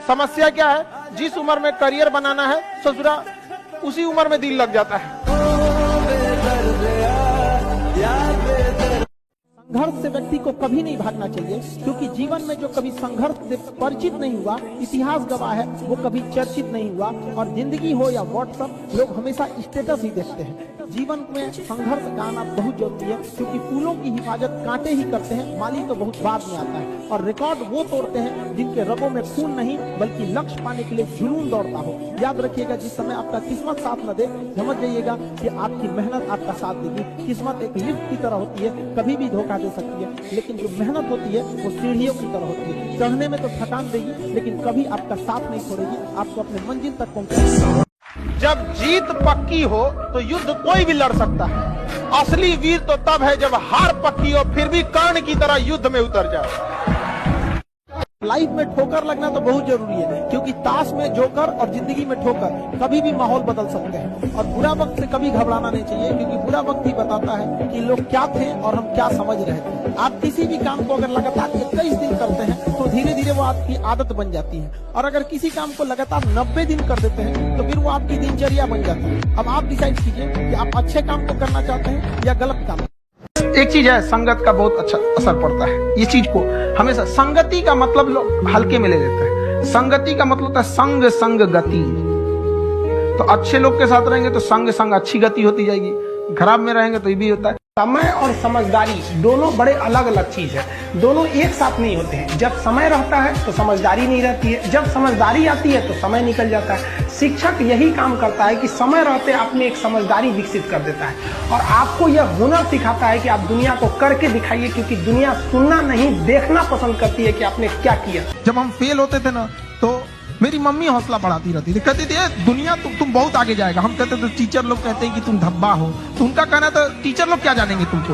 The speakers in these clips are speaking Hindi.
समस्या क्या है, जिस उम्र में करियर बनाना है ससुरा उसी उम्र में दिल लग जाता है। संघर्ष से व्यक्ति को कभी नहीं भागना चाहिए, क्योंकि जीवन में जो कभी संघर्ष से परिचित नहीं हुआ, इतिहास गवाह है, वो कभी चर्चित नहीं हुआ। और जिंदगी हो या व्हाट्सएप, लोग हमेशा स्टेटस ही देखते हैं। जीवन में संघर्ष का आना बहुत जरूरी है, क्योंकि फूलों की हिफाजत कांटे ही करते हैं, माली तो बहुत बाद में आता है। और रिकॉर्ड वो तोड़ते हैं जिनके रगों में खून नहीं बल्कि लक्ष्य पाने के लिए जुनून दौड़ता हो। याद रखिएगा, जिस समय आपका किस्मत साथ न दे, समझ जाइएगा कि आपकी मेहनत आपका साथ देगी। किस्मत एक लिफ्ट की तरह होती है, कभी भी धोखा दे सकती है, लेकिन जो मेहनत होती है वो सीढ़ियों की तरह होती है। चढ़ने में तो थकान देगी, लेकिन कभी आपका साथ नहीं छोड़ेगी, आपको अपने मंजिल तक पहुंचाएगी। जब जीत पक्की हो तो युद्ध कोई भी लड़ सकता है। असली वीर तो तब है जब हार पक्की हो फिर भी कर्ण की तरह युद्ध में उतर जाए। लाइफ में ठोकर लगना तो बहुत जरूरी है, क्योंकि ताश में जोकर और जिंदगी में ठोकर कभी भी माहौल बदल सकते हैं। और बुरा वक्त से कभी घबराना नहीं चाहिए, क्योंकि बुरा वक्त ही बताता है कि लोग क्या थे और हम क्या समझ रहे थे। आप किसी भी काम को अगर लगातार 21 दिन करते हैं तो धीरे धीरे वो आपकी आदत बन जाती है, और अगर किसी काम को लगातार 90 दिन कर देते हैं तो फिर वो आपकी दिनचर्या बन जाती है। अब आप डिसाइड कीजिए कि आप अच्छे काम को करना चाहते हैं या गलत काम। एक चीज है, संगत का बहुत अच्छा असर पड़ता है। ये चीज को हमेशा, संगति का मतलब लोग हल्के में ले लेते हैं। संगति का मतलब होता है संग संग गति। तो अच्छे लोग के साथ रहेंगे तो संग संग अच्छी गति होती जाएगी, खराब में रहेंगे तो ये भी होता है। समय और समझदारी दोनों बड़े अलग अलग चीज है, दोनों एक साथ नहीं होते हैं। जब समय रहता है तो समझदारी नहीं रहती है, जब समझदारी आती है तो समय निकल जाता है। शिक्षक यही काम करता है कि समय रहते आप में एक समझदारी विकसित कर देता है और आपको यह हुनर सिखाता है कि आप दुनिया को करके दिखाइए, क्योंकि दुनिया सुनना नहीं देखना पसंद करती है कि आपने क्या किया। जब हम फेल होते थे ना तो मेरी मम्मी हौसला बढ़ाती रहती थी, कहती थी दुनिया तुम बहुत आगे जाएगा। हम कहते थे टीचर लोग कहते हैं कि तुम धब्बा हो, तो उनका कहना था टीचर लोग क्या जानेंगे तुमको,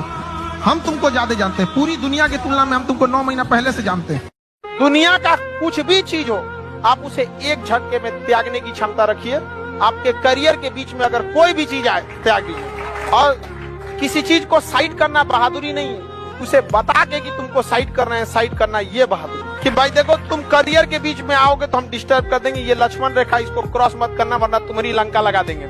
हम तुमको ज्यादा जानते हैं। पूरी दुनिया की तुलना में हम तुमको 9 महीना पहले से जानते हैं। दुनिया का कुछ भी चीज हो, आप उसे एक झटके में त्यागने की क्षमता रखिए। आपके करियर के बीच में अगर कोई भी चीज आए, त्याग दीजिए। और किसी चीज को साइड करना बहादुरी नहीं है, उसे बता के कि तुमको साइड करना है, साइड करना ये बहादुरी। कि भाई देखो, तुम करियर के बीच में आओगे तो हम डिस्टर्ब कर देंगे, ये लक्ष्मण रेखा, इसको क्रॉस मत करना वरना तुम्हारी लंका लगा देंगे।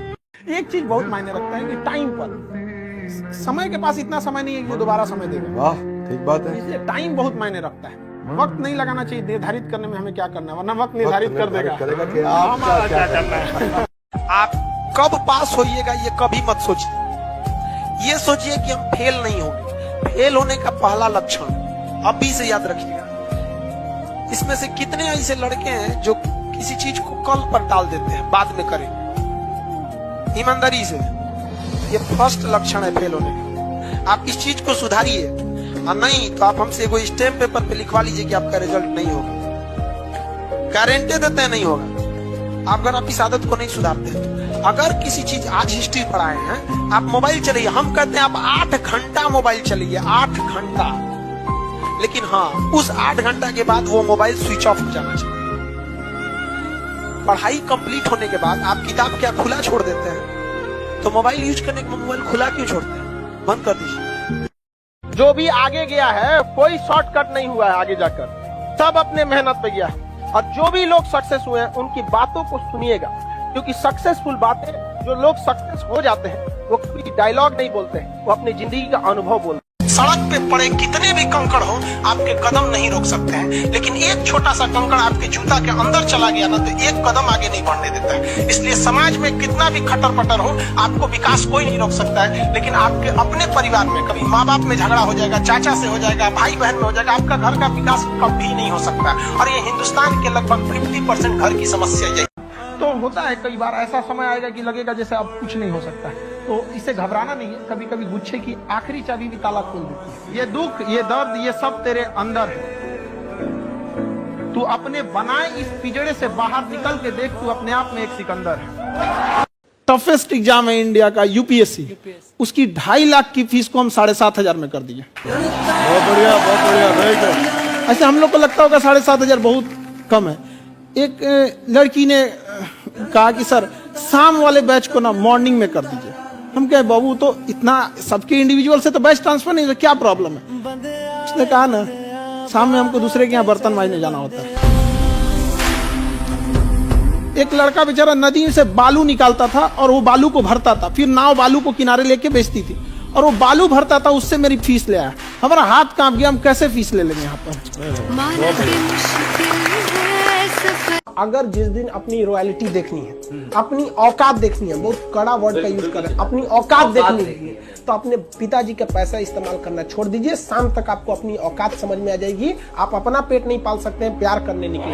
एक चीज बहुत मायने रखता है कि टाइम पर, समय के पास इतना समय नहीं है कि दोबारा समय देगा। वाह, ठीक बात है। इसलिए टाइम बहुत मायने रखता है। वक्त नहीं लगाना चाहिए निर्धारित करने में हमें क्या करना है, वरना वक्त निर्धारित कर देगा कि आपका क्या करना है। आप कब पास होइएगा ये कभी मत सोचिए, ये सोचिए कि हम फेल नहीं होंगे। फेल होने का पहला लक्षण अभी से याद रखिएगा। इसमें से कितने ऐसे लड़के हैं जो किसी चीज को कल पर टाल देते हैं, बाद में करेंगे। ईमानदारी से, ये फर्स्ट लक्षण है फेल होने का। आप इस चीज को सुधारिए, और नहीं तो आप हमसे कोई स्टैम्प पेपर पे लिखवा लीजिए कि आपका रिजल्ट नहीं होगा। गारंटी देते हैं नहीं होगा, आप अगर आप इस आदत को नहीं सुधारते हैं। अगर किसी चीज, आज हिस्ट्री पढ़ाए हैं, आप मोबाइल चलाइए, हम कहते हैं आप 8 घंटा मोबाइल चलाइए, 8 घंटा। लेकिन हाँ, उस 8 घंटा के बाद वो मोबाइल स्विच ऑफ हो जाना चाहिए। पढ़ाई कंप्लीट होने के बाद आप किताब क्या खुला छोड़ देते हैं, तो मोबाइल यूज करने के मोबाइल खुला क्यों छोड़ते हैं? बंद कर दीजिए। जो भी आगे गया है, कोई शॉर्टकट नहीं हुआ है आगे जाकर, सब अपने मेहनत पे गया है। और जो भी लोग सक्सेस हुए हैं उनकी बातों को सुनिएगा, क्योंकि सक्सेसफुल बातें, जो लोग सक्सेस हो जाते हैं वो कोई डायलॉग नहीं बोलते हैं, वो अपनी जिंदगी का अनुभव बोलते हैं। सड़क पे पड़े कितने भी कंकड़ हो, आपके कदम नहीं रोक सकते हैं, लेकिन एक छोटा सा कंकड़ आपके जूता के अंदर चला गया ना तो एक कदम आगे नहीं बढ़ने देता है। इसलिए समाज में कितना भी खटर पटर हो, आपको विकास कोई नहीं रोक सकता है। लेकिन आपके अपने परिवार में कभी माँ बाप में झगड़ा हो जाएगा, चाचा से हो जाएगा, भाई बहन में हो जाएगा, आपका घर का विकास कभी नहीं हो सकता। और ये हिंदुस्तान के लगभग 50% घर की समस्या यही तो होता है। कई बार ऐसा समय आएगा कि लगेगा जैसे अब कुछ नहीं हो सकता है, तो इससे घबराना नहीं है। कभी कभी गुच्छे की आखिरी चाबी भी ताला खोल देती है। ये दुख, ये दर्द, ये सब तेरे अंदर है। तू अपने बनाए इस पिंजड़े से बाहर निकल के देख, तू अपने आप में एक सिकंदर है। टफेस्ट एग्जाम है इंडिया का, यूपीएससी, उसकी 2.5 लाख की फीस को हम 7,500 में कर दिए। बहुत बढ़िया, बहुत बढ़िया, वेरी गुड। ऐसे हम लोग को लगता होगा 7,500 बहुत कम है। एक लड़की ने कहा कि सर शाम वाले बैच को ना मॉर्निंग में कर दीजिए। हम कहे बाबू तो इतना सबके इंडिविजुअल से तो बैच ट्रांसफर नहीं, तो क्या प्रॉब्लम है? उसने कहा ना शाम में हमको दूसरे के यहाँ बर्तन मांजने जाना होता है। एक लड़का बेचारा नदी से बालू निकालता था और वो बालू को भरता था, फिर नाव बालू को किनारे लेके बेचती थी और वो बालू भरता था, उससे मेरी फीस ले आया। हमारा हाथ कांप गया, हम कैसे फीस ले लेंगे यहाँ पर। अगर जिस दिन अपनी रॉयल्टी देखनी है, अपनी औकात देखनी है, बहुत कड़ा वर्ड का यूज कर रहे हैं, अपनी औकात देखनी है, तो अपने पिताजी का पैसा इस्तेमाल करना छोड़ दीजिए। शाम तक आपको अपनी औकात समझ में आ जाएगी। आप अपना पेट नहीं पाल सकते हैं, प्यार करने निकले।